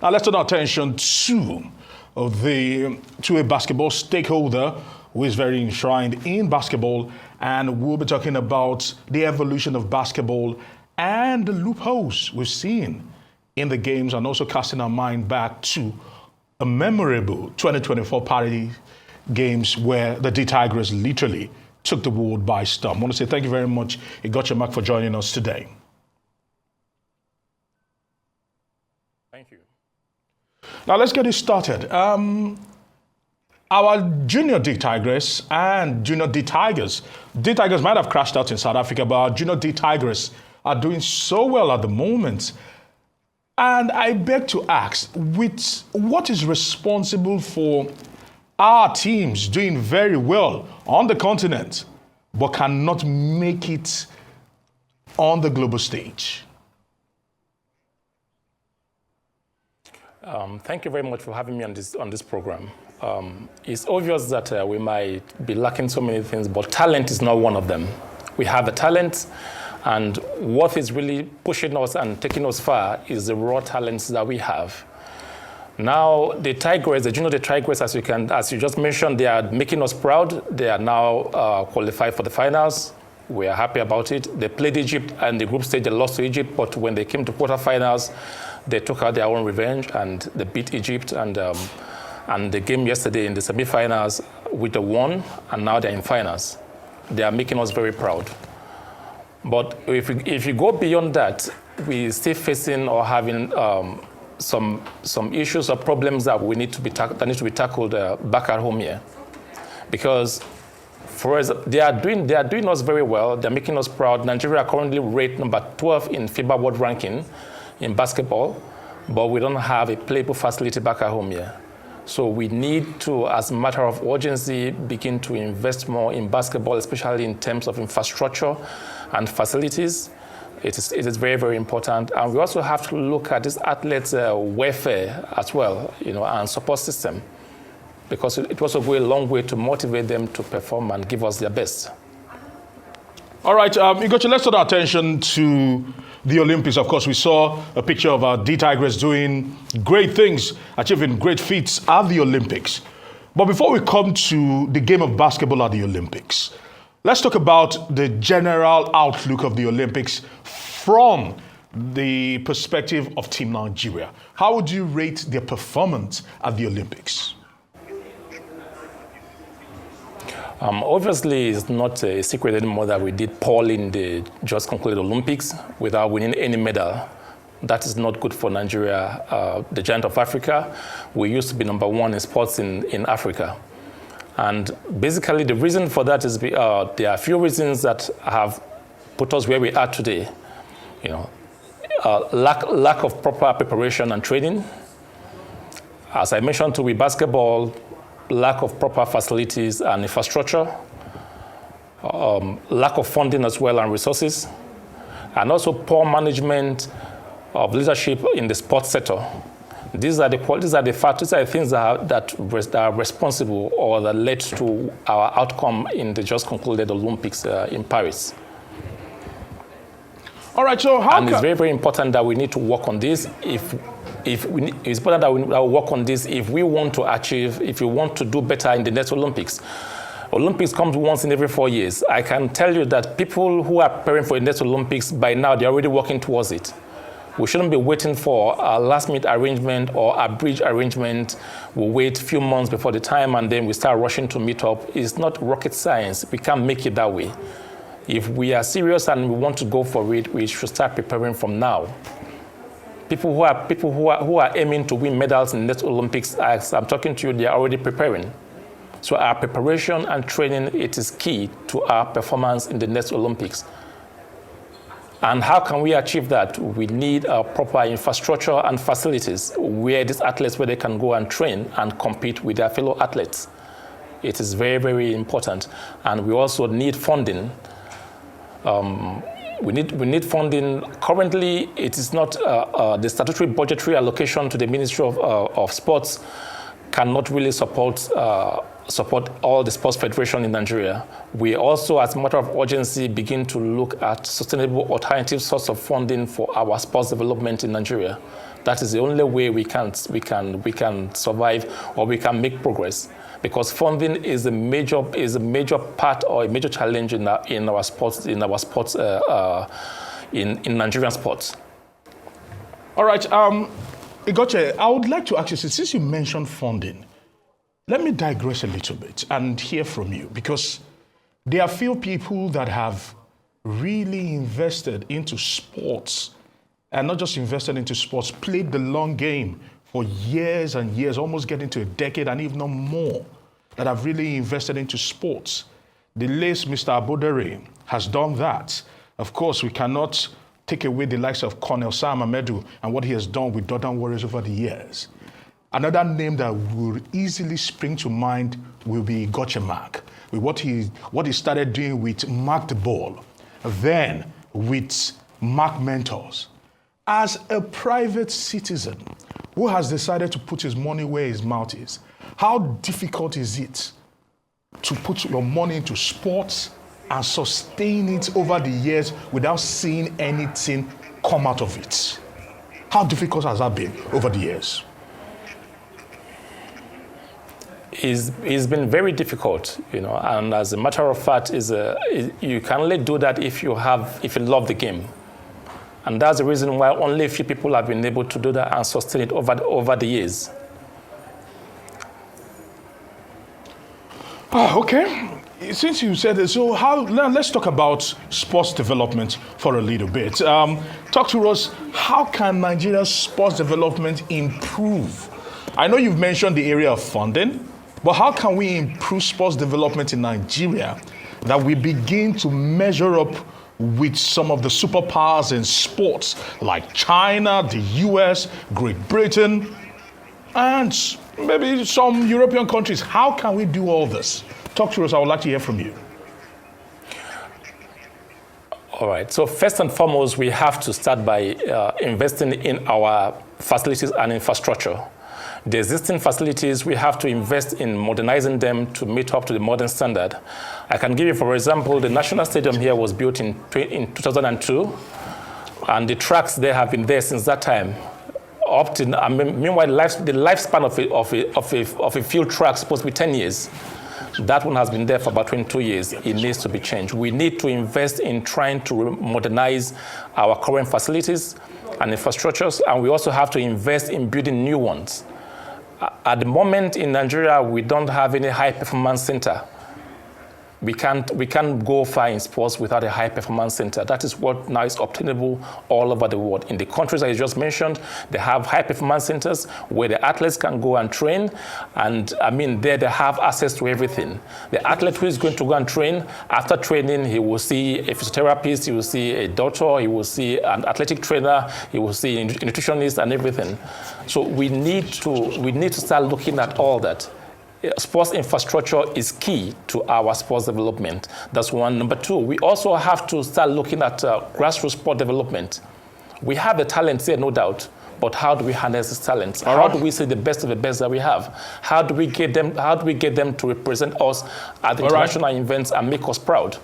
Now let's turn our attention to a basketball stakeholder who is very enshrined in basketball, and we'll be talking about the evolution of basketball and the loopholes we've seen in the games, and also casting our mind back to a memorable 2024 Paris Games where the D-Tigers literally took the world by storm. I want to say thank you very much, Igoche, for joining us today. Thank you. Now let's get it started. Our junior D-Tigers and junior D-Tigers might have crashed out in South Africa, but our junior D-Tigers are doing so well at the moment. And I beg to ask, with what is responsible for our teams doing very well on the continent, but cannot make it on the global stage? Thank you very much for having me on this program. It's obvious that we might be lacking so many things, but talent is not one of them. We have the talent, and what is really pushing us and taking us far is the raw talents that we have. Now, the junior Tigers, as you just mentioned, they are making us proud. They are now qualified for the finals. We are happy about it. They played Egypt, and the group stage they lost to Egypt, but when they came to quarterfinals, they took out their own revenge and they beat Egypt. And the game yesterday in the semifinals, we won, and now they're in finals. They are making us very proud. But if you go beyond that, we're still facing or having some issues or problems that need to be tackled back at home here, because for us they are doing us very well. They're making us proud. Nigeria are currently rated number 12 in FIBA World Ranking in basketball, but we don't have a playable facility back at home here. So we need to, as a matter of urgency, begin to invest more in basketball, especially in terms of infrastructure and facilities. It is very, very important. And we also have to look at this athletes' welfare as well, and support system, because it also goes a long way to motivate them to perform and give us their best. All right, Igoche, let's turn our attention to the Olympics. Of course, we saw a picture of our D-Tigers doing great things, achieving great feats at the Olympics. But before we come to the game of basketball at the Olympics, let's talk about the general outlook of the Olympics from the perspective of Team Nigeria. How would you rate their performance at the Olympics? Obviously, it's not a secret anymore that we did poorly in the just concluded Olympics without winning any medal. That is not good for Nigeria, the giant of Africa. We used to be number one in sports in Africa. And basically, the reason for that is there are a few reasons that have put us where we are today. Lack of proper preparation and training. As I mentioned, with basketball, lack of proper facilities and infrastructure, lack of funding as well and resources, and also poor management of leadership in the sports sector. These are the things that are responsible or that led to our outcome in the just concluded Olympics in Paris. All right, so it's very, very important that we need to work on this. It's important that we work on this if we want to do better in the next Olympics. Olympics comes once in every 4 years. I can tell you that people who are preparing for the next Olympics, by now, they're already working towards it. We shouldn't be waiting for a last-minute arrangement or a bridge arrangement. We'll wait a few months before the time, and then we start rushing to meet up. It's not rocket science. We can't make it that way. If we are serious and we want to go for it, we should start preparing from now. People who are aiming to win medals in the next Olympics, as I'm talking to you, they are already preparing. So our preparation and training, it is key to our performance in the next Olympics. And how can we achieve that? We need a proper infrastructure and facilities where they can go and train and compete with their fellow athletes. It is very, very important. And we also need funding. We need funding. Currently, it is not the statutory budgetary allocation to the Ministry of Sports cannot really support all the sports federation in Nigeria. We also, as a matter of urgency, begin to look at sustainable alternative source of funding for our sports development in Nigeria. That is the only way we can survive or we can make progress. Because funding is a major part or a major challenge in our sports in Nigerian sports. All right, Igoche, I would like to ask you, since you mentioned funding, let me digress a little bit and hear from you, because there are few people that have really invested into sports, and not just invested into sports, played the long game for years and years, almost getting to a decade and even more, that have really invested into sports. The late Mr. Abodere has done that. Of course, we cannot take away the likes of Colonel Sam Amedu and what he has done with Dodon Warriors over the years. Another name that will easily spring to mind will be Igoche Mark, with what he started doing with Mark the Ball, then with Mark Mentors. As a private citizen who has decided to put his money where his mouth is, how difficult is it to put your money into sports and sustain it over the years without seeing anything come out of it? How difficult has that been over the years? It's been very difficult, and as a matter of fact, you can only do that if you love the game. And that's the reason why only a few people have been able to do that and sustain it over the years. Okay. Since you said it, so now let's talk about sports development for a little bit. Talk to us, how can Nigeria's sports development improve? I know you've mentioned the area of funding, but how can we improve sports development in Nigeria that we begin to measure up with some of the superpowers in sports like China, the US, Great Britain, and maybe some European countries? How can we do all this? Talk to us. I would like to hear from you. All right. So first and foremost, we have to start by investing in our facilities and infrastructure. The existing facilities, we have to invest in modernizing them to meet up to the modern standard. I can give you, for example, the National Stadium here was built in 2002, and the tracks there have been there since that time. Meanwhile, the lifespan of a field track is supposed to be 10 years. That one has been there for about 22 years. It needs to be changed. We need to invest in trying to modernize our current facilities and infrastructures, and we also have to invest in building new ones. At the moment in Nigeria, we don't have any high-performance center. We can't go far in sports without a high-performance center. That is what now is obtainable all over the world. In the countries I just mentioned, they have high-performance centers where the athletes can go and train. And there they have access to everything. The athlete who is going to go and train, after training, he will see a physiotherapist, he will see a doctor, he will see an athletic trainer, he will see a nutritionist and everything. So we need to start looking at all that. Sports infrastructure is key to our sports development. That's one. Number two, we also have to start looking at grassroots sport development. We have the talent here, no doubt, but how do we harness this talent? How do we see the best of the best that we have? How do we get them to represent us at the international events and make us proud?